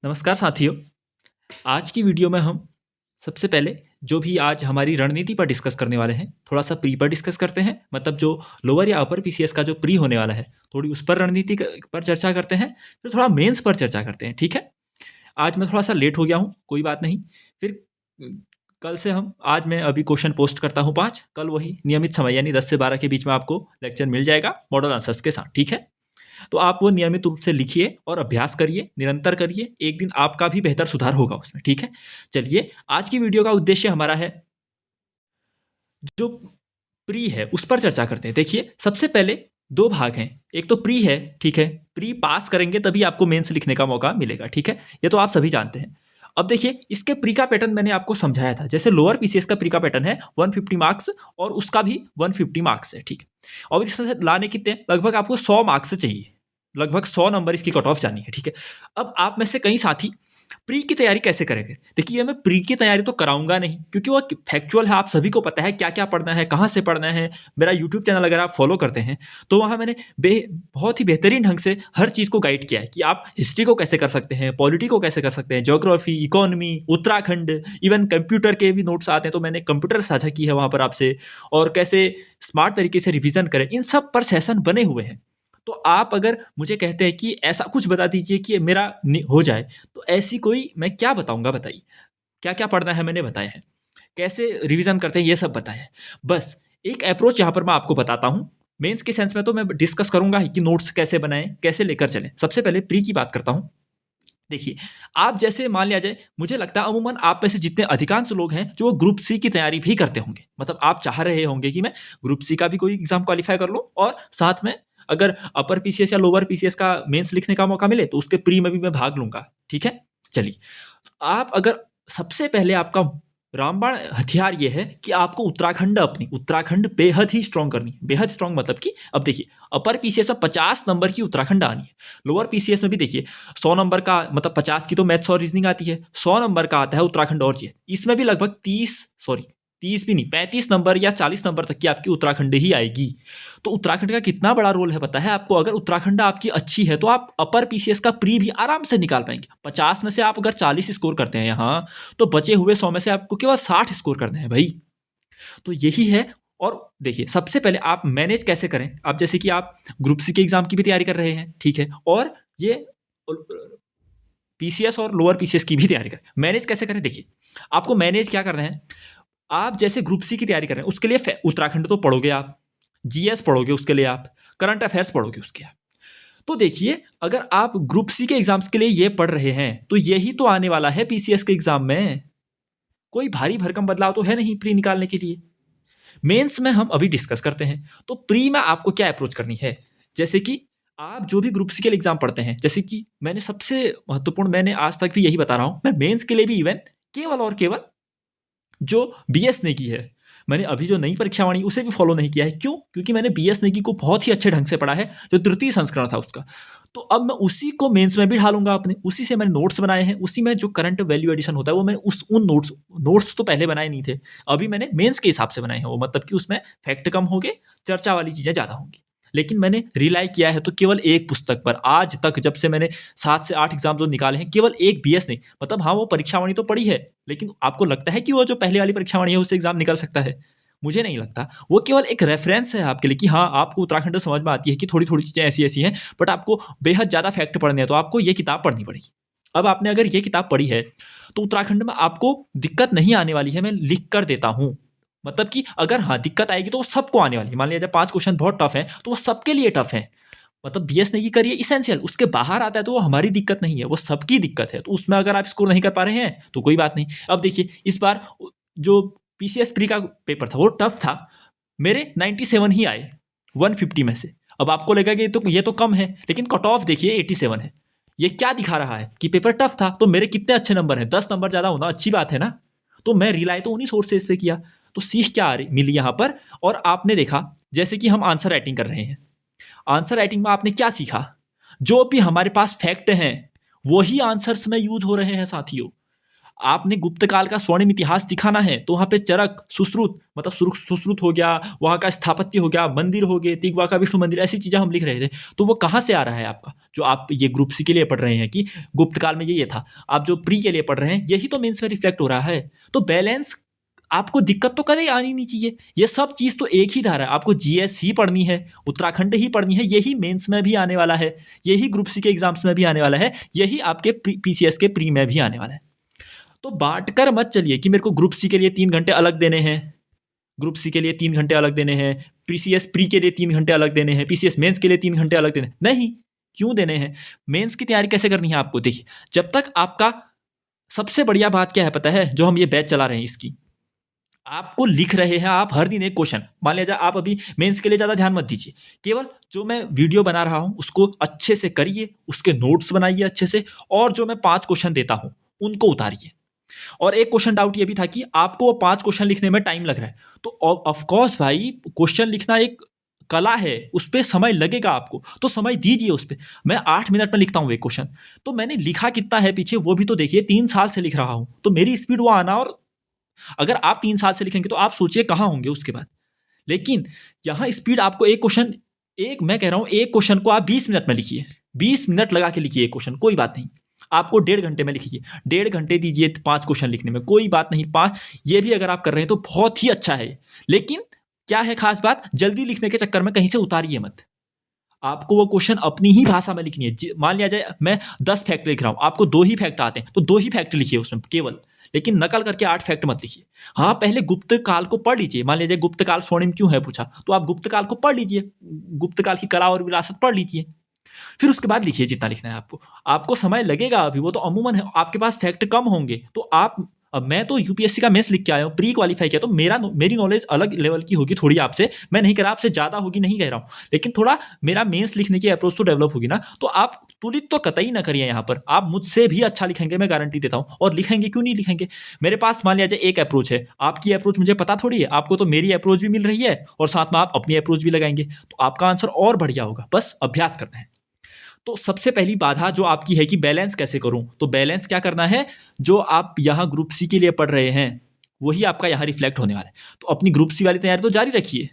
नमस्कार साथियों। आज की वीडियो में हम सबसे पहले जो भी आज हमारी रणनीति पर डिस्कस करने वाले हैं, थोड़ा सा प्री पर डिस्कस करते हैं। मतलब जो लोअर या अपर पीसीएस का जो प्री होने वाला है, थोड़ी उस पर रणनीति पर चर्चा करते हैं। फिर थोड़ा मेंस पर चर्चा करते हैं। ठीक है, आज मैं थोड़ा सा लेट हो गया हूँ, कोई बात नहीं। फिर कल से हम आज मैं अभी क्वेश्चन पोस्ट करता हूँ 5, कल वही नियमित समय यानी 10 से 12 के बीच में आपको लेक्चर मिल जाएगा मॉडल आंसर्स के साथ। ठीक है, तो आप वो नियमित रूप से लिखिए और अभ्यास करिए, निरंतर करिए। एक दिन आपका भी बेहतर सुधार होगा उसमें। ठीक है, चलिए आज की वीडियो का उद्देश्य हमारा है जो प्री है उस पर चर्चा करते हैं। देखिए, सबसे पहले दो भाग हैं। एक तो प्री है, ठीक है, प्री पास करेंगे तभी आपको मेंस लिखने का मौका मिलेगा। ठीक है, ये तो आप सभी जानते हैं। अब देखिए, इसके प्री का पैटर्न मैंने आपको समझाया था। जैसे लोअर पीसीएस का प्री का पैटर्न है 150 मार्क्स और उसका भी 150 मार्क्स है। ठीक है, और इसमें से लाने कितने, लगभग आपको 100 मार्क्स चाहिए, लगभग 100 नंबर इसकी कट ऑफ जानी है। ठीक है, अब आप में से कई साथी प्री की तैयारी कैसे करेंगे। देखिए, मैं प्री की तैयारी तो कराऊंगा नहीं, क्योंकि वो फैक्चुअल है, आप सभी को पता है क्या क्या पढ़ना है, कहाँ से पढ़ना है। मेरा यूट्यूब चैनल अगर आप फॉलो करते हैं तो वहाँ मैंने बहुत ही बेहतरीन ढंग से हर चीज़ को गाइड किया है कि आप हिस्ट्री को कैसे कर सकते हैं, पॉलिटी को कैसे कर सकते हैं, geography, economy, Uttarakhand, even computer के भी नोट्स आते हैं तो मैंने कंप्यूटर साझा की है वहाँ पर आपसे, और कैसे स्मार्ट तरीके से रिविजन करें, इन सब पर सेशन बने हुए हैं। तो आप अगर मुझे कहते हैं कि ऐसा कुछ बता दीजिए कि मेरा हो जाए, तो ऐसी कोई मैं क्या बताऊंगा, बताइए। क्या क्या पढ़ना है मैंने बताया है, कैसे रिवीजन करते हैं ये सब बताया है। बस एक अप्रोच यहाँ पर मैं आपको बताता हूँ। मेंस के सेंस में तो मैं डिस्कस करूंगा ही कि नोट्स कैसे बनाएं, कैसे लेकर चलें। सबसे पहले प्री की बात करता हूँ। देखिए, आप जैसे मान लिया जाए, मुझे लगता है अमूमन आप में से जितने अधिकांश लोग हैं जो ग्रुप सी की तैयारी भी करते होंगे, मतलब आप चाह रहे होंगे कि मैं ग्रुप सी का भी कोई एग्जाम क्वालिफाई कर लूं और साथ में अगर अपर पीसीएस या लोअर पीसीएस का मेंस लिखने का मौका मिले तो उसके प्री में भी मैं भाग लूंगा। ठीक है, चलिए, आप अगर सबसे पहले आपका रामबाण हथियार ये है कि आपको उत्तराखंड, अपनी उत्तराखंड बेहद ही स्ट्रांग करनी है। बेहद स्ट्रांग मतलब कि अब देखिए, अपर पीसीएस में 50 नंबर की उत्तराखंड आनी है, लोअर पीसीएस में भी देखिए 100 नंबर का, मतलब 50 की तो मैथ्स और रीजनिंग आती है, 100 नंबर का आता है उत्तराखंड और जीएस। इसमें भी लगभग 30 भी नहीं, 35 नंबर या 40 नंबर तक की आपकी उत्तराखंड ही आएगी। तो उत्तराखंड का कितना बड़ा रोल है पता है आपको। अगर उत्तराखंड आपकी अच्छी है तो आप अपर पीसीएस का प्री भी आराम से निकाल पाएंगे। 50 में से आप अगर 40 स्कोर करते हैं यहाँ, तो बचे हुए 100 में से आपको केवल 60 स्कोर करने हैं भाई। तो यही है। और देखिए, सबसे पहले आप मैनेज कैसे करें। आप जैसे कि आप ग्रुप सी के एग्जाम की भी तैयारी कर रहे हैं, ठीक है, और ये पीसीएस और लोअर पीसीएस की भी तैयारी करें। मैनेज कैसे करें, देखिए, आपको मैनेज क्या करना है। आप जैसे ग्रुप सी की तैयारी कर रहे हैं, उसके लिए उत्तराखंड तो पढ़ोगे आप, जीएस पढ़ोगे उसके लिए आप, करंट अफेयर्स पढ़ोगे उसके आप। तो देखिए, अगर आप ग्रुप सी के एग्जाम्स के लिए ये पढ़ रहे हैं तो यही तो आने वाला है पीसीएस के एग्जाम में। कोई भारी भरकम बदलाव तो है नहीं प्री निकालने के लिए। मेंस में हम अभी डिस्कस करते हैं। तो प्री में आपको क्या अप्रोच करनी है। जैसे कि आप जो भी ग्रुप सी के लिए एग्जाम पढ़ते हैं, जैसे कि मैंने सबसे महत्वपूर्ण, मैंने आज तक भी यही बता रहा हूं, मैं मेंस के लिए भी इवन केवल और केवल जो बीएस नेगी है, मैंने अभी जो नई परीक्षा वाणी उसे भी फॉलो नहीं किया है। क्यों? क्योंकि मैंने बीएस नेगी को बहुत ही अच्छे ढंग से पढ़ा है, जो तृतीय संस्करण था उसका। तो अब मैं उसी को मेंस में भी ढालूंगा अपने, उसी से मैंने नोट्स बनाए हैं, उसी में जो करंट वैल्यू एडिशन होता है वो मैंने उन नोट्स तो पहले बनाए नहीं थे, अभी मैंने मेंस के हिसाब से बनाए हैं वो। मतलब कि उसमें फैक्ट कम होंगे, चर्चा वाली चीजें ज्यादा होंगी। लेकिन मैंने रिलाई किया है तो केवल एक पुस्तक पर। आज तक जब से मैंने 7 से 8 एग्जाम जो निकाले हैं, केवल एक बीएस नहीं, मतलब हाँ वो परीक्षा वाणी तो पढ़ी है, लेकिन आपको लगता है कि वो जो पहले वाली परीक्षा वाणी है उससे एग्जाम निकल सकता है? मुझे नहीं लगता। वो केवल एक रेफरेंस है आपके लिए कि हाँ, आपको उत्तराखंड तो समझ में आती है कि थोड़ी थोड़ी चीजें ऐसी ऐसी हैं, बट आपको बेहद ज्यादा फैक्ट पढ़ने हैं तो आपको ये किताब पढ़नी पड़ेगी। अब आपने अगर ये किताब पढ़ी है तो उत्तराखंड में आपको दिक्कत नहीं आने वाली है, मैं लिख कर देता हूं। मतलब कि अगर हाँ दिक्कत आएगी तो वो सबको आने वाली है। मान लिया जब 5 क्वेश्चन बहुत टफ है तो वो सबके लिए टफ है। मतलब बीएस नहीं करिए इसेंशियल, उसके बाहर आता है तो वो हमारी दिक्कत नहीं है, वो सबकी दिक्कत है। तो उसमें अगर आप स्कोर नहीं कर पा रहे हैं तो कोई बात नहीं। अब देखिए, इस बार जो पीसीएस प्री का पेपर था वो टफ था, मेरे 97 ही आए 150 में से। अब आपको लगेगा कि ये तो कम है, लेकिन कट ऑफ देखिए 87 है। ये क्या दिखा रहा है कि पेपर टफ था तो मेरे कितने अच्छे नंबर हैं, 10 नंबर ज्यादा होना अच्छी बात है ना। तो मैं रिलाई तो उन्हीं सोर्सेज पे किया। तो सीख क्या मिली यहाँ पर। और आपने देखा, जैसे कि हम आंसर राइटिंग कर रहे हैं, आंसर राइटिंग में आपने क्या सीखा, जो भी हमारे पास फैक्ट हैं वही आंसर्स में यूज हो रहे हैं साथियों। आपने गुप्त काल का स्वर्णिम इतिहास दिखाना है तो वहाँ पे चरक, सुश्रुत, मतलब सुश्रुत हो गया, वहाँ का स्थापत्य हो गया, मंदिर हो गए, तिगवा का विष्णु मंदिर, ऐसी चीज़ें हम लिख रहे थे। तो वो कहाँ से आ रहा है आपका, जो आप ये ग्रुप सी के लिए पढ़ रहे हैं कि गुप्त काल में ये था, आप जो प्री के लिए पढ़ रहे हैं यही तो मेंस में रिफ्लेक्ट हो रहा है। तो बैलेंस आपको दिक्कत तो कभी आनी नहीं चाहिए। ये सब चीज़ तो एक ही धारा है, आपको जीएस ही पढ़नी है, उत्तराखंड ही पढ़नी है, यही मेंस में भी आने वाला है, यही ग्रुप सी के एग्जाम्स में भी आने वाला है, यही आपके पीसीएस के प्री में भी आने वाला है। तो बांट कर मत चलिए कि मेरे को ग्रुप सी के लिए 3 घंटे अलग देने हैं, ग्रुप सी के लिए 3 घंटे अलग देने हैं, पीसीएस प्री के लिए 3 घंटे अलग देने हैं, पीसीएस मेंस के लिए 3 घंटे अलग देने नहीं। क्यों देने हैं? मेंस की तैयारी कैसे करनी है आपको, देखिए जब तक आपका, सबसे बढ़िया बात क्या है पता है, जो हम ये बैच चला रहे हैं इसकी, आपको लिख रहे हैं आप हर दिन एक क्वेश्चन, मान लिया जाए आप अभी मेंस के लिए ज़्यादा ध्यान मत दीजिए, केवल जो मैं वीडियो बना रहा हूँ उसको अच्छे से करिए, उसके नोट्स बनाइए अच्छे से, और जो मैं 5 क्वेश्चन देता हूँ उनको उतारिए। और एक क्वेश्चन डाउट ये भी था कि आपको वो 5 क्वेश्चन लिखने में टाइम लग रहा है, तो ऑफकोर्स भाई क्वेश्चन लिखना एक कला है, उस पर समय लगेगा आपको, तो समय दीजिए उस पर। मैं 8 मिनट में लिखता हूँ एक क्वेश्चन, तो मैंने लिखा कितना है पीछे वो भी तो देखिए, 3 साल से लिख रहा हूँ, तो मेरी स्पीड वो आना, और अगर आप 3 साल से लिखेंगे तो आप सोचिए कहाँ होंगे उसके बाद। लेकिन यहाँ स्पीड आपको एक क्वेश्चन, एक मैं कह रहा हूँ एक क्वेश्चन को आप 20 मिनट में लिखिए, 20 मिनट लगा के लिखिए एक क्वेश्चन, कोई बात नहीं। आपको 1.5 घंटे में लिखिए, 1.5 घंटे दीजिए 5 क्वेश्चन लिखने में, कोई बात नहीं, 5 ये भी अगर आप कर रहे हैं तो बहुत ही अच्छा है। लेकिन क्या है खास बात, जल्दी लिखने के चक्कर में कहीं से उतारिए मत। आपको वो क्वेश्चन अपनी ही भाषा में लिखनी है। मान लिया जाए मैं 10 फैक्ट लिख रहा हूँ, आपको 2 ही फैक्ट आते हैं तो 2 ही फैक्ट लिखिए उसमें केवल, लेकिन नकल करके 8 फैक्ट मत लिखिए। हाँ, पहले गुप्त काल को पढ़ लीजिए, मान लीजिए गुप्त काल स्वर्णिम क्यों है पूछा, तो आप गुप्त काल को पढ़ लीजिए, गुप्त काल की कला और विरासत पढ़ लीजिए, फिर उसके बाद लिखिए जितना लिखना है आपको। आपको समय लगेगा अभी, वो तो अमूमन है, आपके पास फैक्ट कम होंगे तो आप, अब मैं तो यूपीएससी का मेंस लिख के आया हूँ, प्री क्वालिफाई किया, तो मेरी नॉलेज अलग लेवल की होगी थोड़ी आपसे, मैं नहीं कह रहा आपसे ज़्यादा होगी, नहीं कह रहा हूँ, लेकिन थोड़ा मेरा मेंस लिखने की अप्रोच तो डेवलप होगी ना, तो आप तुलित तो कतई ना करिए यहाँ पर, आप मुझसे भी अच्छा लिखेंगे, मैं गारंटी देता हूँ। और लिखेंगे क्यों नहीं लिखेंगे, मेरे पास मान लिया जाए एक अप्रोच है, आपकी अप्रोच मुझे पता थोड़ी है, आपको तो मेरी अप्रोच भी मिल रही है और साथ में आप अपनी अप्रोच भी लगाएंगे, तो आपका आंसर और बढ़िया होगा, बस अभ्यास करना है। तो सबसे पहली बाधा जो आपकी है कि बैलेंस कैसे करूं, तो बैलेंस क्या करना है, जो आप यहाँ ग्रुप सी के लिए पढ़ रहे हैं वही आपका यहाँ रिफ्लेक्ट होने वाला है। तो अपनी ग्रुप सी वाली तैयारी तो जारी रखिए,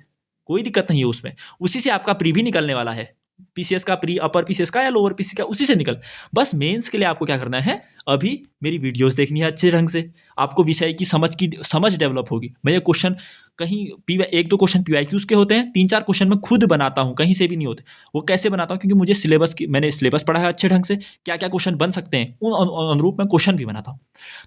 कोई दिक्कत नहीं है उसमें, उसी से आपका प्री भी निकलने वाला है, पीसीएस का प्री, अपर पीसीएस का या लोअर पीसी का, उसी से निकल। बस मेंस के लिए आपको क्या करना है, अभी मेरी वीडियोस देखनी है अच्छे ढंग से, आपको विषय की समझ डेवलप होगी। मैं ये क्वेश्चन कहीं एक दो क्वेश्चन पीवाईक्यूज के होते हैं, 3-4 क्वेश्चन मैं खुद बनाता हूँ, कहीं से भी नहीं होते। वो कैसे बनाता हूँ, क्योंकि मुझे मैंने सिलेबस पढ़ा है अच्छे ढंग से, क्या क्या क्वेश्चन बन सकते हैं उन अनुरूप मैं क्वेश्चन भी बनाता हूँ।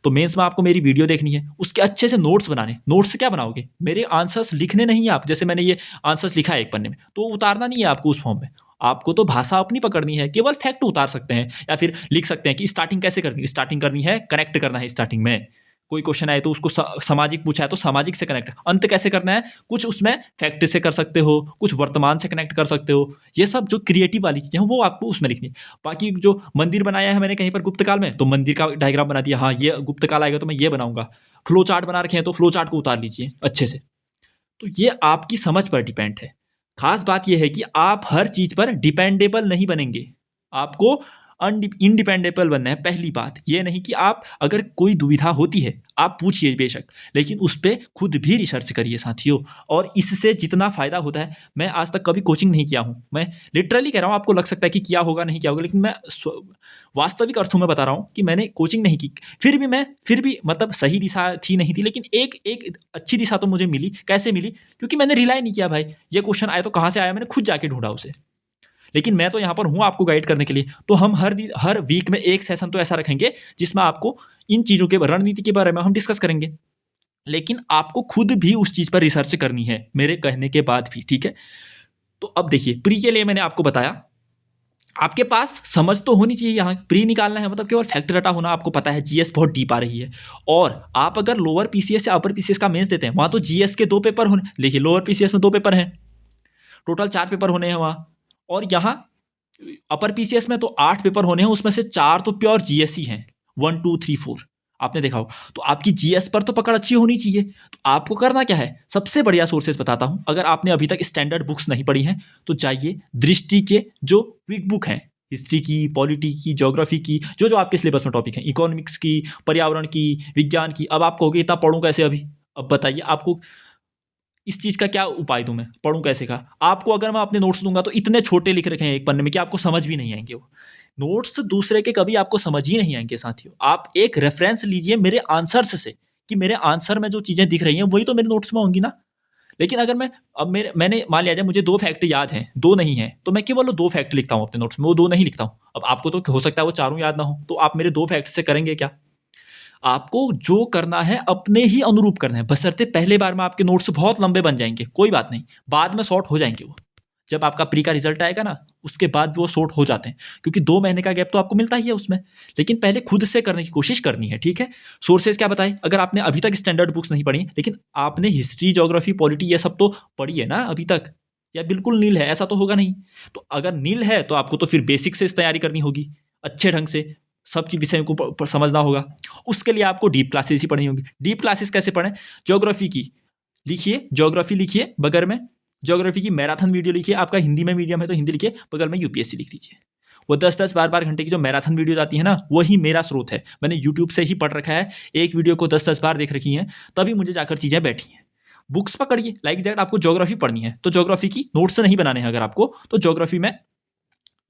तो मेंस में आपको मेरी वीडियो देखनी है, उसके अच्छे से नोट्स बनाने। नोट्स से क्या बनाओगे, मेरे आंसर्स लिखने नहीं है आप, जैसे मैंने ये आंसर्स लिखा है एक पन्ने में, तो उतारना नहीं है आपको उस फॉर्म में, आपको तो भाषा अपनी पकड़नी है, केवल फैक्ट उतार सकते हैं, या फिर लिख सकते हैं कि स्टार्टिंग कैसे करनी है, स्टार्टिंग करनी है, कनेक्ट करना है स्टार्टिंग में, कोई क्वेश्चन आए तो उसको सामाजिक पूछा है तो सामाजिक से कनेक्ट, अंत कैसे करना है, कुछ उसमें फैक्ट से कर सकते हो, कुछ वर्तमान से कनेक्ट कर सकते हो, ये सब जो क्रिएटिव वाली चीज़ें हैं वो आपको उसमें लिखनी है। बाकी जो मंदिर बनाया है मैंने कहीं पर गुप्त काल में, तो मंदिर का डायग्राम बना दिया, हाँ ये गुप्त काल आएगा तो मैं ये बनाऊंगा, फ्लो चार्ट बना रखे हैं तो फ्लो चार्ट को उतार लीजिए अच्छे से। तो ये आपकी समझ पर डिपेंड है। खास बात यह है कि आप हर चीज पर डिपेंडेबल नहीं बनेंगे, आपको इंडिपेंडेबल बनना है। पहली बात ये नहीं कि आप, अगर कोई दुविधा होती है आप पूछिए बेशक, लेकिन उस पर खुद भी रिसर्च करिए साथियों, और इससे जितना फ़ायदा होता है, मैं आज तक कभी कोचिंग नहीं किया हूँ, मैं लिटरली कह रहा हूँ, आपको लग सकता है कि किया होगा नहीं किया होगा, लेकिन मैं वास्तविक अर्थों में बता रहा हूँ कि मैंने कोचिंग नहीं की, फिर भी मतलब सही दिशा थी नहीं थी, लेकिन एक अच्छी दिशा तो मुझे मिली। कैसे मिली, क्योंकि मैंने रिलाई नहीं किया भाई, ये क्वेश्चन आया तो कहाँ से आया, मैंने खुद जाके ढूंढा उसे। लेकिन मैं तो यहाँ पर हूँ आपको गाइड करने के लिए, तो हम हर वीक में एक सेशन तो ऐसा रखेंगे जिसमें आपको इन चीज़ों के, रणनीति के बारे में हम डिस्कस करेंगे, लेकिन आपको खुद भी उस चीज़ पर रिसर्च करनी है मेरे कहने के बाद भी, ठीक है। तो अब देखिए, प्री के लिए मैंने आपको बताया, आपके पास समझ तो होनी चाहिए, यहाँ प्री निकालना है मतलब केवल फैक्ट रटा होना, आपको पता है जीएस बहुत डीप आ रही है। और आप अगर लोअर पीसीएस या अपर पीसीएस का मेंस देते हैं, वहाँ तो जीएस के 2 पेपर होने, देखिए लोअर पीसीएस में 2 पेपर हैं, टोटल 4 पेपर होने हैं वहाँ, और यहाँ अपर पीसीएस में तो 8 पेपर होने हैं, उसमें से 4 तो प्योर जीएस ही हैं, 1 2 3 4 आपने देखा हो। तो आपकी जीएस पर तो पकड़ अच्छी होनी चाहिए। तो आपको करना क्या है, सबसे बढ़िया सोर्सेज बताता हूँ, अगर आपने अभी तक स्टैंडर्ड बुक्स नहीं पढ़ी हैं तो जाइए दृष्टि के जो क्विक बुक हैं, हिस्ट्री की, पॉलिटी की, ज्योग्राफी की, जो जो आपके सिलेबस में टॉपिक हैं, इकोनॉमिक्स की, पर्यावरण की, विज्ञान की। अब आप कहोगे इतना पढ़ूँ कैसे अभी? अब बताइए आपको इस चीज़ का क्या उपाय दूँ मैं? पढ़ूँ कैसे का? आपको अगर मैं अपने नोट्स दूँगा तो इतने छोटे लिख रखे हैं एक पन्ने में कि आपको समझ भी नहीं आएँगे वो। नोट्स दूसरे के कभी आपको समझ ही नहीं आएँगे साथियों। आप एक रेफ़रेंस लीजिए मेरे आंसर्स से, कि मेरे आंसर में जो चीज़ें दिख रही हैं वही तो मेरे नोट्स में होंगी ना। लेकिन अगर मैं अब मैंने मान लिया जाए मुझे 2 फैक्ट याद हैं, 2 नहीं हैं, तो मैं केवल वो 2 फैक्ट लिखता हूँ अपने नोट्स में, वो 2 नहीं लिखता हूँ। अब आपको तो हो सकता है वो चारों याद ना हो, तो आप मेरे 2 फैक्ट से करेंगे क्या? आपको जो करना है अपने ही अनुरूप करना है, बशर्ते पहले बार में आपके नोट्स बहुत लंबे बन जाएँगे, कोई बात नहीं, बाद में शॉर्ट हो जाएँगे वो। जब आपका प्री का रिजल्ट आएगा ना, उसके बाद वो शॉर्ट हो जाते हैं, क्योंकि 2 महीने का गैप तो आपको मिलता ही है उसमें। लेकिन पहले खुद से करने की कोशिश करनी है, ठीक है? सोर्सेज़ क्या बताए? अगर आपने अभी तक स्टैंडर्ड बुक्स नहीं पढ़ी, लेकिन आपने हिस्ट्री, ज्योग्राफी, पॉलिटी ये सब तो पढ़ी है ना अभी तक? या बिल्कुल नील है? ऐसा तो होगा नहीं। तो अगर नील है, तो आपको तो फिर बेसिक से तैयारी करनी होगी, अच्छे ढंग से, सब चीज़ विषयों को समझना होगा। उसके लिए आपको डीप क्लासेस ही पढ़नी होंगी। डीप क्लासेस कैसे पढ़ें? ज्योग्राफी की लिखिए, ज्योग्राफी लिखिए, बगल में ज्योग्राफी की मैराथन वीडियो लिखिए। आपका हिंदी में मीडियम है तो हिंदी लिखिए, बगल में यूपीएससी लिख दीजिए। वो 10-10, 12-12 घंटे की जो मैराथन वीडियोज़ आती है ना, वही मेरा स्रोत है। मैंने यूट्यूब से ही पढ़ रखा है, एक वीडियो को 10-10 बार देख रखी हैं, तभी मुझे जाकर चीज़ें बैठी हैं। बुक्स पकड़िए, लाइक दैट आपको ज्योग्राफी पढ़नी है, तो ज्योग्राफी की नोट्स नहीं बनाने हैं अगर आपको, तो ज्योग्राफी में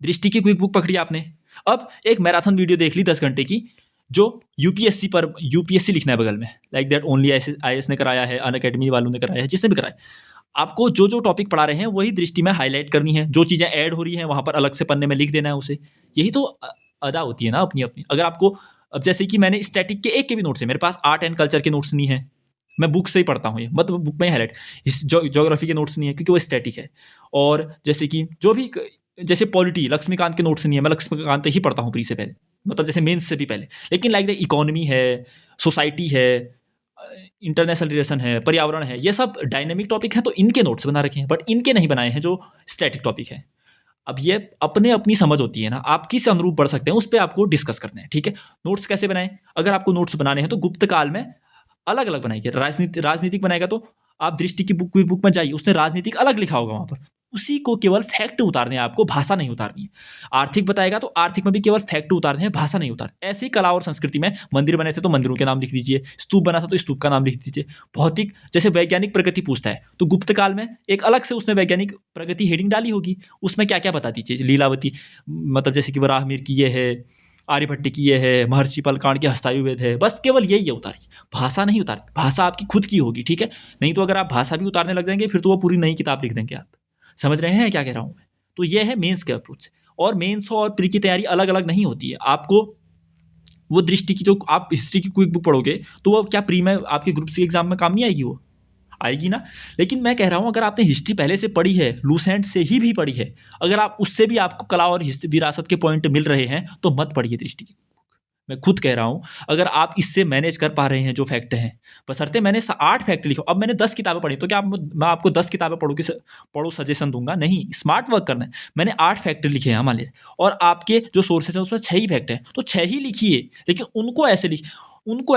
दृष्टि की क्विक बुक पकड़ी आपने। अब एक मैराथन वीडियो देख ली 10 घंटे की, जो यूपीएससी लिखना है बगल में, लाइक दैट ओनली आईएएस ने कराया है, अनअकैडमी वालों ने कराया है, जिसने भी कराया है। आपको जो जो टॉपिक पढ़ा रहे हैं वही दृष्टि में हाईलाइट करनी है, जो चीज़ें ऐड हो रही हैं वहाँ पर अलग से पन्ने में लिख देना है उसे। यही तो अदा होती है ना अपनी अपनी। अगर आपको, अब जैसे कि मैंने स्टैटिक के एक के भी नोट्स है, मेरे पास आर्ट एंड कल्चर के नोट्स नहीं है, मैं बुक से ही पढ़ता हूँ, ये मतलब बुक में ही हाईलाइट। ज्योग्राफी के नोट्स नहीं है क्योंकि वो स्टैटिक है। और जैसे कि जो भी जैसे पॉलिटी, लक्ष्मीकांत के नोट्स नहीं है, मैं लक्ष्मीकांत ही पढ़ता हूँ प्री से पहले, मतलब जैसे मेंस से भी पहले। लेकिन लाइक द इकोनॉमी है, सोसाइटी है, इंटरनेशनल रिलेशन है, पर्यावरण है, ये सब डायनेमिक टॉपिक हैं, तो इनके नोट्स बना रखे हैं, बट इनके नहीं बनाए हैं जो स्टैटिक टॉपिक है। अब ये अपने अपनी समझ होती है ना, आप किस अनुरूप पढ़ सकते हैं उस पर आपको डिस्कस करना है, ठीक है? नोट्स कैसे बनाएं? अगर आपको नोट्स बनाने हैं तो गुप्त काल में अलग अलग बनाइए। राजनीतिक बनाएगा तो आप दृष्टि की बुक में जाइए, उसने राजनीतिक अलग लिखा होगा वहाँ पर, उसी को केवल फैक्ट उतारने हैं आपको, भाषा नहीं उतारनी है। आर्थिक बताएगा तो आर्थिक में भी केवल फैक्ट उतारने हैं, भाषा नहीं उतार। ऐसे ही कला और संस्कृति में मंदिर बने थे तो मंदिरों के नाम लिख दीजिए, स्तूप बना था तो स्तूप का नाम लिख दीजिए। भौतिक जैसे वैज्ञानिक प्रगति पूछता है तो गुप्त काल में एक अलग से उसने वैज्ञानिक प्रगति हेडिंग डाली होगी, उसमें क्या क्या बता दीजिए। लीलावती, मतलब जैसे कि वराहमिहिर की ये है, आर्यभट्ट की ये है, महर्षि पलकाण की हस्तायुर्वेद है, बस केवल यही है उतारी। भाषा नहीं उतारी, भाषा आपकी खुद की होगी, ठीक है? नहीं तो अगर आप भाषा भी उतारने लग जाएंगे फिर तो वो पूरी नई किताब लिख देंगे आप। समझ रहे हैं क्या कह रहा हूँ मैं? तो ये है मेंस के अप्रोच। और मेंस और प्री की तैयारी अलग अलग नहीं होती है। आपको वो दृष्टि की, जो आप हिस्ट्री की क्विक बुक पढ़ोगे तो वो क्या प्री में आपके ग्रुप सी एग्जाम में काम नहीं आएगी? वो आएगी ना। लेकिन मैं कह रहा हूँ अगर आपने हिस्ट्री पहले से पढ़ी है, लूसेंट से ही भी पढ़ी है, अगर आप उससे भी आपको कला और विरासत के पॉइंट मिल रहे हैं तो मत पढ़िए दृष्टि की। मैं खुद कह रहा हूँ, अगर आप इससे मैनेज कर पा रहे हैं जो फैक्ट हैं, बशर्ते मैंने 8 फैक्ट लिखे, अब मैंने 10 किताबें पढ़ी, तो क्या मैं आपको 10 किताबें पढ़ो सजेशन दूंगा? नहीं, स्मार्ट वर्क करना है। मैंने 8 फैक्ट लिखे हैं मान लीजिए, और आपके जो सोर्सेज हैं उसमें 6 ही फैक्ट हैं, तो 6 ही लिखिए, लेकिन उनको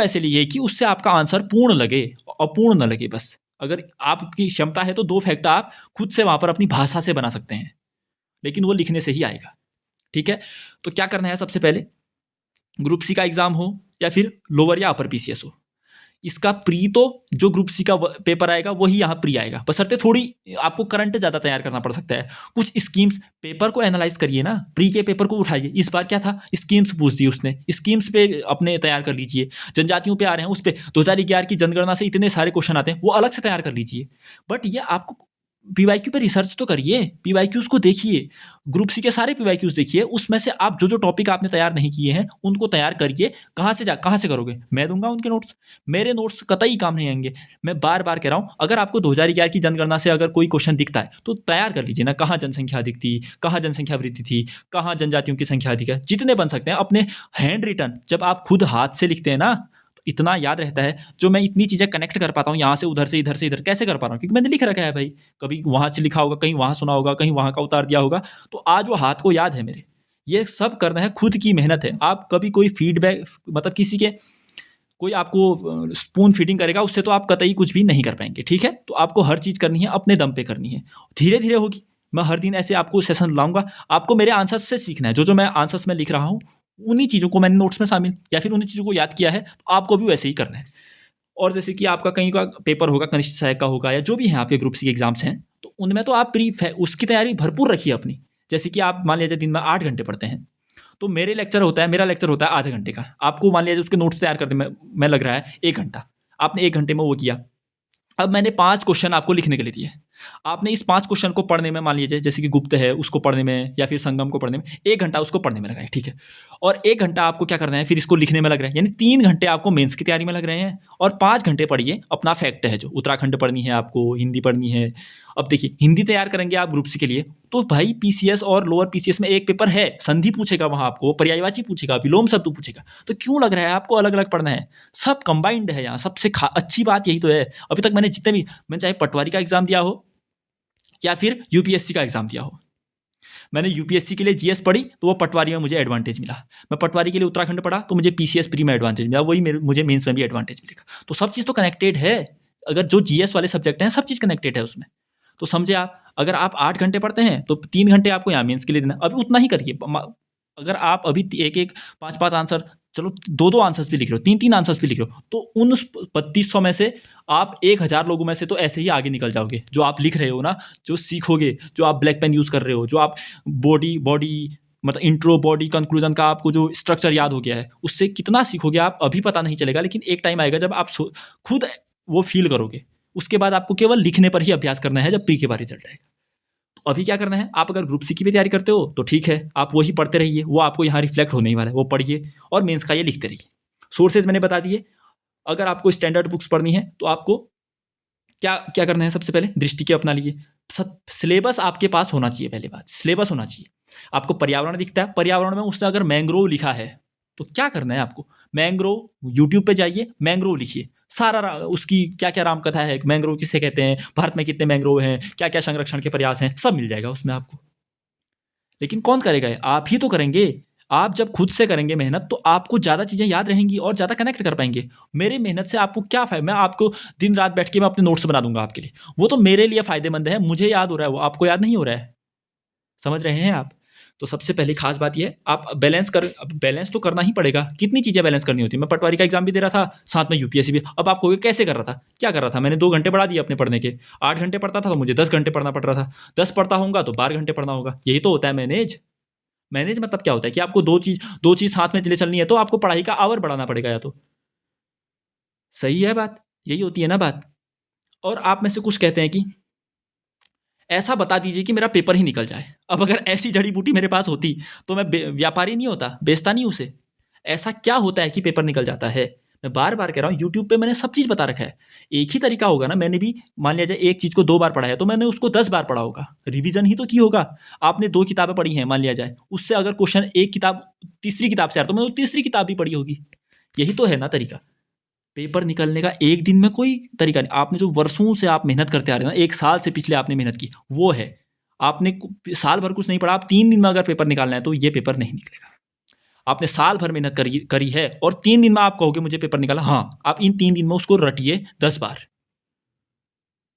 ऐसे लिखिए कि उससे आपका आंसर पूर्ण लगे, अपूर्ण न लगे। बस अगर आपकी क्षमता है तो 2 फैक्ट आप खुद से वहाँ पर अपनी भाषा से बना सकते हैं, लेकिन वो लिखने से ही आएगा, ठीक है? तो क्या करना है, सबसे पहले ग्रुप सी का एग्जाम हो या फिर लोअर या अपर पीसीएस हो, इसका प्री तो जो ग्रुप सी का पेपर आएगा वही यहाँ प्री आएगा, बशर्ते थोड़ी आपको करंट ज़्यादा तैयार करना पड़ सकता है। कुछ स्कीम्स, पेपर को एनालाइज करिए ना, प्री के पेपर को उठाइए। इस बार क्या था, स्कीम्स पूछ दी उसने, स्कीम्स पे अपने तैयार कर लीजिए। जनजातियों पे आ रहे हैं, उस पर 2011 की जनगणना से इतने सारे क्वेश्चन आते हैं, वो अलग से तैयार कर लीजिए। बट ये आपको पीवाईक्यू पे रिसर्च तो करिए, पीवाईक्यूज को देखिए, ग्रुप सी के सारे पीवाईक्यूज देखिए, उसमें से आप जो जो टॉपिक आपने तैयार नहीं किए हैं उनको तैयार करिए। कहाँ से करोगे? मैं दूंगा उनके नोट्स, मेरे नोट्स कतई काम नहीं आएंगे। मैं बार बार कह रहा हूँ, अगर आपको 2011 की जनगणना से अगर कोई क्वेश्चन दिखता है तो तैयार कर लीजिए ना, कहाँ जनसंख्या अधिक थी, कहाँ जनसंख्या वृद्धि थी, कहाँ जनजातियों की संख्या अधिक है, जितने बन सकते हैं अपने हैंड रिटन। जब आप खुद हाथ से लिखते हैं ना, इतना याद रहता है। जो मैं इतनी चीज़ें कनेक्ट कर पाता हूँ यहाँ से उधर से इधर कैसे कर पा रहा हूँ? क्योंकि मैंने लिख रखा है भाई, कभी वहाँ से लिखा होगा, कहीं वहाँ सुना होगा, कहीं वहाँ का उतार दिया होगा, तो आज वो हाथ को याद है मेरे। ये सब करना है, खुद की मेहनत है। आप कभी कोई फीडबैक, मतलब किसी के कोई आपको स्पून फीडिंग करेगा, उससे तो आप कतई कुछ भी नहीं कर पाएंगे, ठीक है? तो आपको हर चीज़ करनी है, अपने दम पे करनी है, धीरे धीरे होगी। मैं हर दिन ऐसे आपको सेशन लाऊंगा, आपको मेरे आंसर्स से सीखना है। जो मैं आंसर्स में लिख रहा हूँ उन्हीं चीज़ों को मैंने नोट्स में शामिल या फिर उन्हीं चीज़ों को याद किया है, तो आपको भी वैसे ही करना है। और जैसे कि आपका कहीं का पेपर होगा, कनिष्ठ सहायक का होगा, या जो भी है आपके ग्रुप सी एग्जाम्स हैं, तो उनमें तो आप उसकी तैयारी भरपूर रखिए अपनी। जैसे कि आप मान लीजिए दिन में 8 घंटे पढ़ते हैं, तो मेरा लेक्चर होता है आधे घंटे का, आपको मान लीजिए उसके नोट्स तैयार करने में लग रहा है 1 घंटा, आपने 1 घंटे में वो किया। अब मैंने 5 क्वेश्चन आपको लिखने के लिए दिए, आपने इस 5 क्वेश्चन को पढ़ने में मान लीजिए जैसे कि गुप्त है उसको पढ़ने में या फिर संगम को पढ़ने में 1 घंटा उसको पढ़ने में लगा है, ठीक है। और 1 घंटा आपको क्या करना है, फिर इसको लिखने में लग रहा है, यानी 3 घंटे आपको मेंस की तैयारी में लग रहे हैं। और 5 घंटे पढ़िए अपना फैक्ट है, जो उत्तराखंड पढ़नी है आपको, हिंदी पढ़नी है। अब देखिए हिंदी तैयार करेंगे आप ग्रुप सी के लिए, तो भाई पीसीएस और लोअर पीसीएस में एक पेपर है, संधि पूछेगा वहाँ आपको, पर्यायवाची पूछेगा, विलोम शब्द पूछेगा, तो क्यों लग रहा है आपको अलग अलग पढ़ना है? सब कंबाइंड है यहाँ। सबसे अच्छी बात यही तो है, अभी तक मैंने जितने भी, मैंने चाहे पटवारी का एग्जाम दिया हो या फिर यूपीएससी का एग्जाम दिया हो, मैंने यूपीएससी के लिए जीएस पढ़ी तो वो पटवारी में मुझे एडवांटेज मिला, मैं पटवारी के लिए उत्तराखंड पढ़ा तो मुझे पीसीएस प्री में एडवांटेज मिला, वही मुझे मेंस में भी एडवांटेज मिलेगा। तो सब चीज़ तो कनेक्टेड है। अगर जो जीएस वाले सब्जेक्ट हैं सब चीज़ कनेक्टेड है उसमें। तो समझे आप, अगर आप 8 घंटे पढ़ते हैं तो 3 घंटे आपको यहाँ मेंस के लिए देना, अभी उतना ही करिए। अगर आप अभी एक एक 5 5 आंसर, चलो 2 2 आंसर्स भी लिख रहे हो, 3 3 आंसर्स भी लिख रहे हो, तो उन 3200 में से आप 1000 लोगों में से तो ऐसे ही आगे निकल जाओगे। जो आप लिख रहे हो ना, जो सीखोगे, जो आप ब्लैक पेन यूज़ कर रहे हो, जो आप बॉडी बॉडी मतलब इंट्रो बॉडी कंक्लूजन का आपको जो स्ट्रक्चर याद हो गया है, उससे कितना सीखोगे आप अभी पता नहीं चलेगा, लेकिन एक टाइम आएगा जब आप खुद वो फील करोगे। उसके बाद आपको केवल लिखने पर ही अभ्यास करना है जब प्री के बाद रिजल्ट आएगा। तो अभी क्या करना है, आप अगर ग्रुप सी की भी तैयारी करते हो तो ठीक है, आप वही पढ़ते रहिए, वो आपको यहाँ रिफ्लेक्ट होने ही वाला है, वो पढ़िए और मेंस का ये लिखते रहिए। सोर्सेज मैंने बता दिए। अगर आपको स्टैंडर्ड बुक्स पढ़नी है तो आपको क्या क्या करना है, सबसे पहले दृष्टि के अपना लीजिए। सब सिलेबस आपके पास होना चाहिए, पहले बात सिलेबस होना चाहिए। आपको पर्यावरण दिखता है, पर्यावरण में उसने अगर मैंग्रोव लिखा है तो क्या करना है आपको, मैंग्रोव यूट्यूब पे जाइए, मैंग्रोव लिखिए, सारा उसकी क्या क्या राम कथा है, मैंग्रोव किसे कहते हैं, भारत में कितने मैंग्रोव हैं, क्या क्या संरक्षण के प्रयास हैं, सब मिल जाएगा उसमें आपको। लेकिन कौन करेगा ये? आप ही तो करेंगे। आप जब खुद से करेंगे मेहनत तो आपको ज़्यादा चीज़ें याद रहेंगी और ज़्यादा कनेक्ट कर पाएंगे। मेरे मेहनत से आपको क्या फ़ायदा, मैं आपको दिन रात बैठ के मैं अपने नोट्स बना दूंगा आपके लिए, वो तो मेरे लिए फ़ायदेमंद है, मुझे याद हो रहा है, वो आपको याद नहीं हो रहा है। समझ रहे हैं आप? तो सबसे पहली खास बात ये है, आप अब बैलेंस तो करना ही पड़ेगा। कितनी चीज़ें बैलेंस करनी होती है। मैं पटवारी का एग्जाम भी दे रहा था, साथ में यूपीएससी भी। अब आप कहोगे कैसे कर रहा था, क्या कर रहा था? मैंने 2 घंटे बढ़ा दिए अपने पढ़ने के। 8 घंटे पढ़ता था तो मुझे 10 घंटे पढ़ना पड़ रहा था, 10 पढ़ता होगा तो 12 घंटे पढ़ना होगा। यही तो होता है मैनेज। मैनेज मतलब क्या होता है कि आपको दो चीज़ साथ में ले चलनी है, तो आपको पढ़ाई का आवर बढ़ाना पड़ेगा या तो। सही है बात, यही होती है ना बात। और आप में से कुछ कहते हैं कि ऐसा बता दीजिए कि मेरा पेपर ही निकल जाए। अब अगर ऐसी जड़ी बूटी मेरे पास होती तो मैं व्यापारी नहीं होता, बेचता नहीं उसे। ऐसा क्या होता है कि पेपर निकल जाता है? मैं बार बार कह रहा हूँ, यूट्यूब पे मैंने सब चीज़ बता रखा है। एक ही तरीका होगा ना, मैंने भी मान लिया जाए एक चीज़ को 2 बार पढ़ा है तो मैंने उसको 10 बार पढ़ा होगा, रिवीजन ही तो की होगा। आपने 2 किताबें पढ़ी हैं मान लिया जाए, उससे अगर क्वेश्चन एक किताब तीसरी किताब से आ रहा तो मैंने वो तीसरी किताब भी पढ़ी होगी। यही तो है ना तरीका। पेपर निकलने का एक दिन में कोई तरीका नहीं। आपने जो वर्षों से आप मेहनत करते आ रहे हैं ना, 1 साल से पिछले आपने मेहनत की, वो है। आपने साल भर कुछ नहीं पढ़ा, आप 3 दिन में अगर पेपर निकालना है तो ये पेपर नहीं निकलेगा। आपने साल भर मेहनत करी है और 3 दिन में आप कहोगे मुझे पेपर निकाला, हाँ, आप इन 3 दिन में उसको रटिए 10 बार।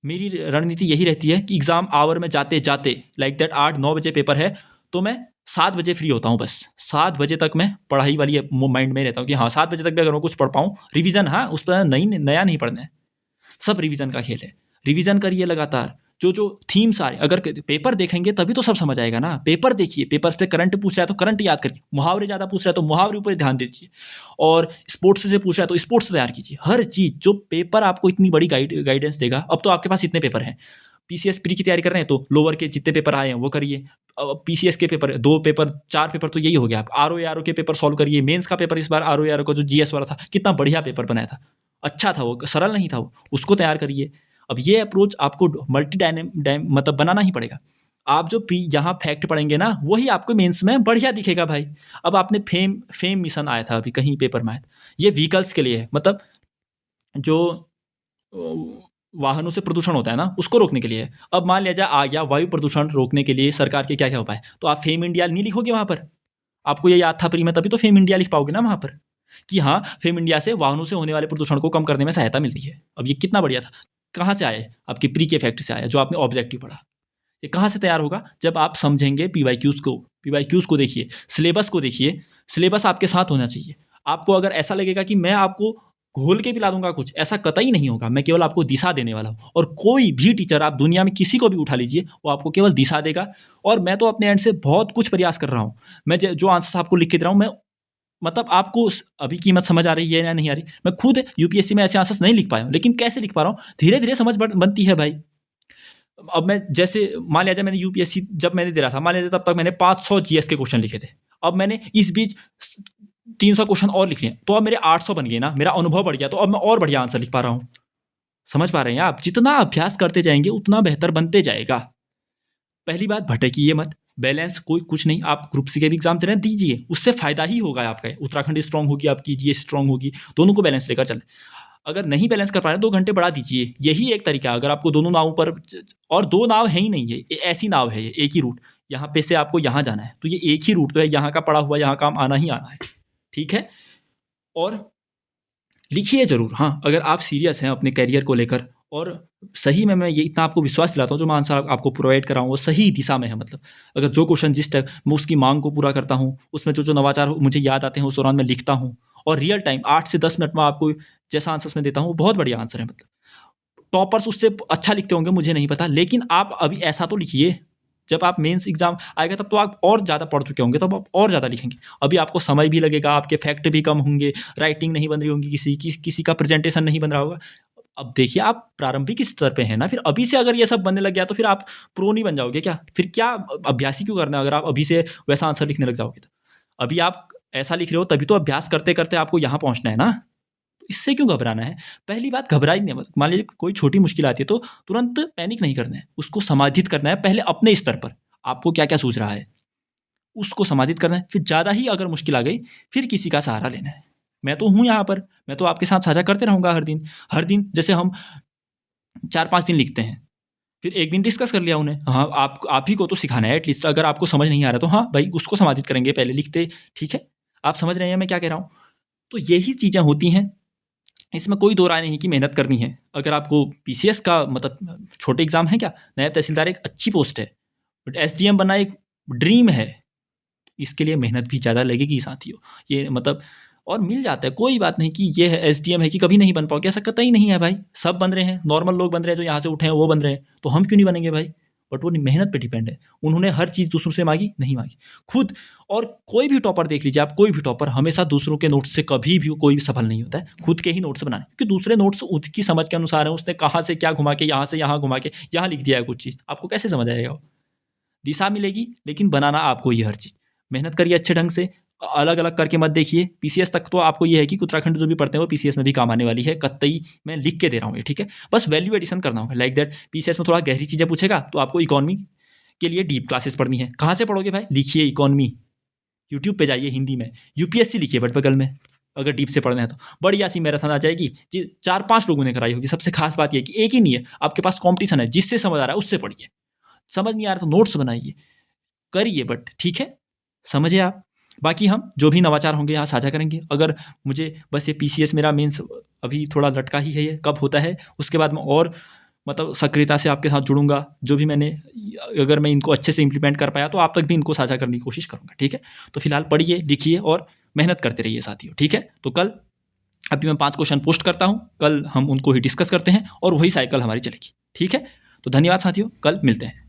मेरी रणनीति यही रहती है कि एग्ज़ाम आवर में जाते जाते लाइक दैट 8 9 बजे पेपर है तो मैं 7 बजे फ्री होता हूँ बस। 7 बजे तक मैं पढ़ाई वाली माइंड में रहता हूँ कि हाँ 7 बजे तक भी अगर मैं कुछ पढ़ पाऊँ, रिवीजन, हाँ उस पर नया नहीं पढ़ना है, सब रिवीजन का खेल है। रिवीजन करिए लगातार। जो थीम्स आ रहे, अगर पेपर देखेंगे तभी तो सब समझ आएगा ना। पेपर देखिए, पेपर से करंट पूछ रहा है तो करंट याद करिए, मुहावरे ज़्यादा पूछ रहा है तो मुहावरे ऊपर ध्यान दीजिए, और स्पोर्ट्स से पूछ रहा है तो स्पोर्ट्स तैयार कीजिए। हर चीज़ जो पेपर आपको इतनी बड़ी गाइडेंस देगा। अब तो आपके पास इतने पेपर हैं, पीसीएस प्री की तैयारी कर रहे हैं तो लोअर के जितने पेपर आए हैं वो करिए। पीसीएस के पेपर 2 पेपर 4 पेपर तो यही हो गया। आप आरओ के पेपर सॉल्व करिए। मेंस का पेपर इस बार आरओ का जो जीएस वाला था, कितना बढ़िया पेपर बनाया था, अच्छा था वो, सरल नहीं था वो, उसको तैयार करिए। अब ये अप्रोच आपको मल्टी मतलब बनाना ही पड़ेगा। आप जो यहाँ फैक्ट पढ़ेंगे ना, वही आपको मेंस में बढ़िया दिखेगा भाई। अब आपने फेम मिशन आया था अभी कहीं पेपर में आया था, ये व्हीकल्स के लिए है, मतलब जो वाहनों से प्रदूषण होता है ना, उसको रोकने के लिए है। अब मान लिया जाए आ गया वायु प्रदूषण रोकने के लिए सरकार के क्या क्या उपाय, तो आप फेम इंडिया नहीं लिखोगे वहाँ पर। आपको ये याद था प्री में, तभी तो फेम इंडिया लिख पाओगे ना वहाँ पर, कि हाँ फेम इंडिया से वाहनों से होने वाले प्रदूषण को कम करने में सहायता मिलती है। अब ये कितना बढ़िया था, कहाँ से आया? आपकी प्री के फैक्ट से आया, जो आपने ऑब्जेक्टिव पढ़ा। ये कहाँ से तैयार होगा? जब आप समझेंगे पीवाईक्यूज़ को। पीवाईक्यूज़ को देखिए, सिलेबस को देखिए, सिलेबस आपके साथ होना चाहिए। आपको अगर ऐसा लगेगा कि मैं आपको घोल के पिला दूंगा कुछ, ऐसा कतई नहीं होगा। मैं केवल आपको दिशा देने वाला हूँ। और कोई भी टीचर आप दुनिया में किसी को भी उठा लीजिए, वो आपको केवल दिशा देगा। और मैं तो अपने एंड से बहुत कुछ प्रयास कर रहा हूँ। मैं जो आंसर्स आपको लिख के दे रहा हूँ, मैं मतलब आपको अभी कीमत समझ आ रही है या नहीं आ रही? मैं खुद यूपीएससी में ऐसे आंसर्स नहीं लिख पाया हूँ, लेकिन कैसे लिख पा रहा हूँ? धीरे धीरे समझ बनती है भाई। अब मैं जैसे मान लिया जाए, मैंने यूपीएससी जब मैंने दे रहा था, मान लिया तब तक मैंने 500 जीएस के क्वेश्चन लिखे थे। अब मैंने इस बीच 300 क्वेश्चन और लिख लिए, तो अब मेरे 800 बन गए ना, मेरा अनुभव बढ़ गया, तो अब मैं और बढ़िया आंसर लिख पा रहा हूँ। समझ पा रहे हैं आप? जितना अभ्यास करते जाएंगे उतना बेहतर बनते जाएगा। पहली बात, भटकिए मत। बैलेंस कोई कुछ नहीं, आप ग्रुप सी के भी एग्जाम दे रहे हैं, दीजिए, उससे फायदा ही होगा आपका। उत्तराखंड स्ट्रांग होगी, आपकी जीएस स्ट्रांग होगी, दोनों को बैलेंस लेकर चले। अगर नहीं बैलेंस कर पा रहे 2 घंटे बढ़ा दीजिए, यही एक तरीका है। अगर आपको दोनों नावों पर, और 2 नाव है ही नहीं है, ऐसी नाव है, ये एक ही रूट, यहाँ पे से आपको यहाँ जाना है, तो ये एक ही रूट तो है, यहाँ का पड़ा हुआ यहाँ काम आना ही आना है। ठीक है? और लिखिए ज़रूर, हाँ, अगर आप सीरियस हैं अपने करियर को लेकर, और सही में मैं ये इतना आपको विश्वास दिलाता हूँ, जो मैं आंसर आपको प्रोवाइड कर रहा हूँ वो सही दिशा में है। मतलब अगर जो क्वेश्चन जिस टाइप, मैं उसकी मांग को पूरा करता हूँ, उसमें जो नवाचार मुझे याद आते हैं उस दौरान मैं लिखता हूँ, और रियल टाइम 8 से 10 मिनट में आपको जैसा आंसर्स मैं देता हूँ, वो बहुत बढ़िया आंसर है। मतलब टॉपर्स उससे अच्छा लिखते होंगे, मुझे नहीं पता, लेकिन आप अभी ऐसा तो लिखिए। जब आप मेंस एग्जाम आएगा तब तो आप और ज़्यादा पढ़ चुके होंगे, तब आप और ज़्यादा लिखेंगे। अभी आपको समय भी लगेगा, आपके फैक्ट भी कम होंगे, राइटिंग नहीं बन रही होंगी, किसी का प्रेजेंटेशन नहीं बन रहा होगा। अब देखिए, आप प्रारंभिक स्तर पे हैं ना, फिर अभी से अगर ये सब बनने लग गया तो फिर आप प्रो नहीं बन जाओगे क्या? फिर क्या अभ्यास ही क्यों करना है, अगर आप अभी से वैसा आंसर लिखने लग जाओगे तो? अभी आप ऐसा लिख रहे हो, तभी तो अभ्यास करते करते आपको यहाँ पहुँचना है ना। इससे क्यों घबराना है? पहली बात, घबरा ही नहीं मत। मान लीजिए कोई छोटी मुश्किल आती है तो तुरंत पैनिक नहीं करना है, उसको समाधित करना है। पहले अपने स्तर पर आपको क्या क्या सूझ रहा है उसको समाधित करना है, फिर ज़्यादा ही अगर मुश्किल आ गई फिर किसी का सहारा लेना है। मैं तो हूँ यहाँ पर, मैं तो आपके साथ साझा करते रहूँगा हर दिन। हर दिन जैसे हम 4-5 दिन लिखते हैं, फिर एक दिन डिस्कस कर लिया उन्हें, हाँ, आप ही को तो सिखाना है एटलीस्ट। अगर आपको समझ नहीं आ रहा तो हाँ भाई, उसको समाधित करेंगे पहले लिखते। ठीक है? आप समझ रहे हैं मैं क्या कह रहा हूँ? तो यही चीज़ें होती हैं, इसमें कोई दो राय नहीं कि मेहनत करनी है। अगर आपको पीसीएस का मतलब छोटे एग्जाम है क्या, नायब तहसीलदार एक अच्छी पोस्ट है, बट एसडीएम बनना एक ड्रीम है। इसके लिए मेहनत भी ज़्यादा लगेगी साथियों। ये मतलब, और मिल जाता है, कोई बात नहीं कि ये है एसडीएम है कि कभी नहीं बन पाओगे, ऐसा कतई नहीं है भाई। सब बन रहे हैं, नॉर्मल लोग बन रहे हैं, जो यहाँ से उठे हैं वो बन रहे हैं, तो हम क्यों नहीं बनेंगे भाई? बट वो मेहनत पे डिपेंड है। उन्होंने हर चीज़ दूसरों से मांगी नहीं मांगी, खुद। और कोई भी टॉपर देख लीजिए आप, कोई भी टॉपर हमेशा दूसरों के नोट्स से कभी भी कोई भी सफल नहीं होता है। खुद के ही नोट्स बनाने, क्योंकि दूसरे नोट्स उसकी समझ के अनुसार है, उसने कहाँ से क्या घुमा के, यहाँ से यहाँ घुमा के यहाँ लिख दिया है कुछ चीज़, आपको कैसे समझ आएगा वो? दिशा मिलेगी, लेकिन बनाना आपको ही हर चीज़। मेहनत करिए अच्छे ढंग से, अलग अलग करके मत देखिए। पीसीएस तक तो आपको ये है कि उत्तराखंड जो भी पढ़ते हैं वो पीसीएस में भी काम आने वाली है, कतई मैं लिख के दे रहा हूँ ये। ठीक है? बस वैल्यू एडिशन करना होगा, लाइक दैट। पीसीएस में थोड़ा गहरी चीज़ें पूछेगा तो आपको इकोनॉमी के लिए डीप क्लासेस पढ़नी है। कहाँ से पढ़ोगे भाई? लिखिए इकोनॉमी, यूट्यूब पे जाइए, हिंदी में यूपीएससी लिखिए बट बगल में, अगर डीप से पढ़ना है तो। बढ़िया सी मैराथन आ जाएगी जी, 4-5 लोगों ने कराई होगी। सबसे खास बात यह कि एक ही नहीं है, आपके पास कॉम्पिटिशन है, जिससे समझ आ रहा है उससे पढ़िए, समझ नहीं आ रहा तो नोट्स बनाइए, करिए। बट ठीक है, समझे आप? बाकी हम जो भी नवाचार होंगे यहाँ साझा करेंगे। अगर मुझे बस ये पीसीएस मेरा मेंस अभी थोड़ा लटका ही है, ये कब होता है उसके बाद मैं और मतलब सक्रियता से आपके साथ जुड़ूंगा। जो भी मैंने, अगर मैं इनको अच्छे से इंप्लीमेंट कर पाया तो आप तक भी इनको साझा करने की कोशिश करूँगा। ठीक है? तो फिलहाल पढ़िए, लिखिए और मेहनत करते रहिए साथियों। ठीक है? तो कल, अभी मैं 5 क्वेश्चन पोस्ट करता हूँ, कल हम उनको ही डिस्कस करते हैं और वही साइकिल हमारी चलेगी। ठीक है? तो धन्यवाद साथियों, कल मिलते हैं।